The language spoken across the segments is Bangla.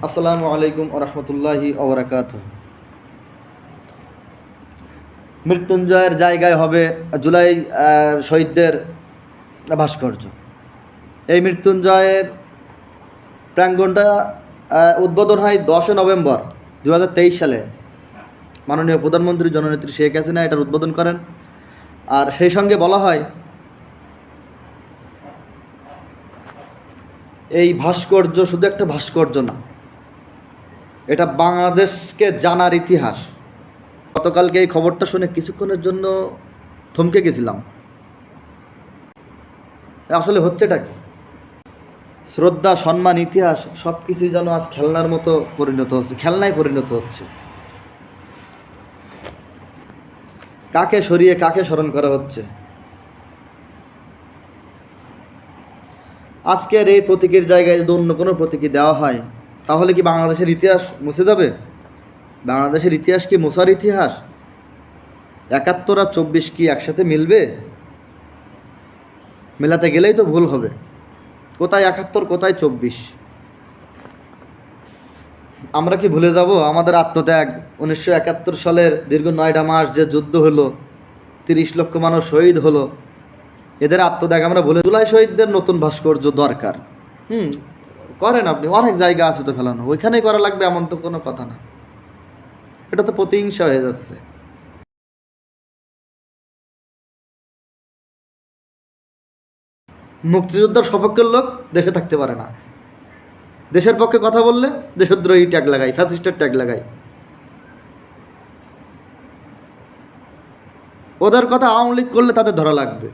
আসসালামু আলাইকুম ওরহমতুল্লাহি ওবরাকাতুহ। মৃত্যুঞ্জয়ের জায়গায় হবে জুলাই শহীদদের ভাস্কর্য। এই মৃত্যুঞ্জয়ের প্রাঙ্গণটা উদ্বোধন হয় 10 নভেম্বর 2023 সালে। মাননীয় প্রধানমন্ত্রী জননেত্রী শেখ হাসিনা এটার উদ্বোধন করেন। আর সেই সঙ্গে বলা হয় এই ভাস্কর্য শুধু একটা ভাস্কর্য না, এটা বাংলাদেশকে জানার ইতিহাস। গতকালকে এই খবরটা শুনে কিছুক্ষণের জন্য থমকে গেছিলাম, আসলে হচ্ছেটা কি? শ্রদ্ধা, সম্মান, ইতিহাস সব কিছুই যেন আজ খেলনার মতো পরিণত হচ্ছে, খেলনায় পরিণত হচ্ছে। কাকে সরিয়ে কাকে স্মরণ করা হচ্ছে? আজকের এই প্রতীকের জায়গায় যদি অন্য কোনো প্রতীকী দেওয়া হয়, তাহলে কি বাংলাদেশের ইতিহাস মুছে যাবে? বাংলাদেশের ইতিহাস কি মোছার ইতিহাস? ৭১ আর ২৪ কি একসাথে মিলবে? মেলাতে গেলেই তো ভুল হবে। কোথায় ৭১, কোথায় ২৪? আমরা কি ভুলে যাব আমাদের আত্মত্যাগ? ১৯৭১ সালের দীর্ঘ ৯টা মাস যে যুদ্ধ হলো, ৩০ লক্ষ মানুষ শহীদ হলো, এদের আত্মত্যাগ আমরা ভুলে? জুলাই শহীদদের নতুন ভাস্কর্য দরকার। করেন আপনি, অনেক জায়গা আছে তো ফেলানো, ওইখানেই করা লাগবে এমন তো কোনো কথা না। এটা তো প্রতিহিংসা হয়ে যাচ্ছে। মুক্তিযোদ্ধার সপক্ষের লোক দেশে থাকতে পারে না, দেশের পক্ষে কথা বললে দেশদ্রোহী ট্যাগ লাগাই, ফ্যাসিস্টের ট্যাগ লাগাই। ওদের কথা আওয়ামী লীগ করলে তাদের ধরা লাগবে।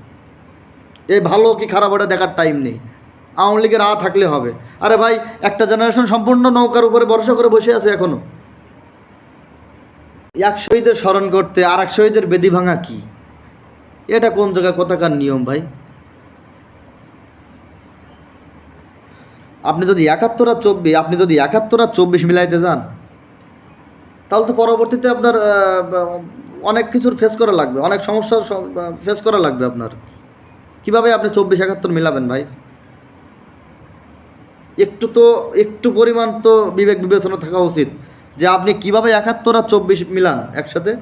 এই ভালো কি খারাপ ওটা দেখার টাইম নেই, আওয়ামী লীগের থাকলে হবে। আরে ভাই, একটা জেনারেশন সম্পূর্ণ নৌকার উপরে ভরসা করে বসে আছে এখনো। এক শহীদের স্মরণ করতে আর এক শহীদের বেদি ভাঙা কি? এটা কোন জায়গায় কোথাকার নিয়ম ভাই? আপনি যদি ৭১ আর ২৪ মিলাইতে যান, তাহলে তো পরবর্তীতে আপনার অনেক কিছুর ফেস করা লাগবে, অনেক সমস্যার ফেস করা লাগবে আপনার। কিভাবে আপনি ২৪-৭১ মিলাবেন ভাই? একটু পরিমাণ তো বিবেক বিবেচনা থাকা উচিত যে আপনি কিভাবে ৭১ আর ২৪ মিলান একসাথে।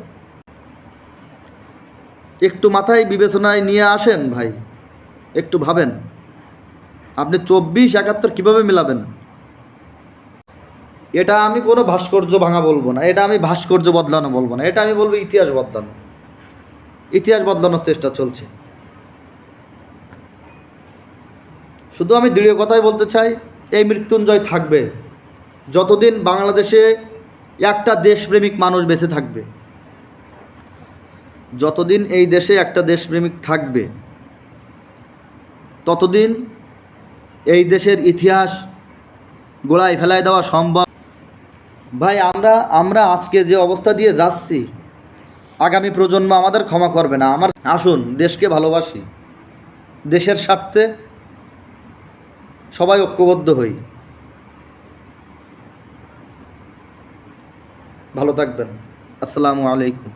একটু মাথায় বিবেচনায় নিয়ে আসেন ভাই, একটু ভাবেন আপনি ২৪-৭১ কিভাবে মিলাবেন। এটা আমি কোনো ভাস্কর্য ভাঙা বলবো না, এটা আমি ভাস্কর্য বদলানো বলবো না, এটা আমি বলবো ইতিহাস বদলানো। ইতিহাস বদলানোর চেষ্টা চলছে। শুধু আমি দৃঢ় কথাই বলতে চাই, এই মৃত্যুঞ্জয় থাকবে যতদিন বাংলাদেশে একটা দেশপ্রেমিক মানুষ বেঁচে থাকবে। যতদিন এই দেশে একটা দেশপ্রেমিক থাকবে, ততদিন এই দেশের ইতিহাস গোড়ায় ফেলায় দেওয়া সম্ভব। ভাই, আমরা আজকে যে অবস্থা দিয়ে যাচ্ছি, আগামী প্রজন্ম আমাদের ক্ষমা করবে না। আসুন দেশকে ভালোবাসি, দেশের স্বার্থে সবাই ঐক্যবদ্ধ হই। ভালো থাকবেন। আসসালামু আলাইকুম।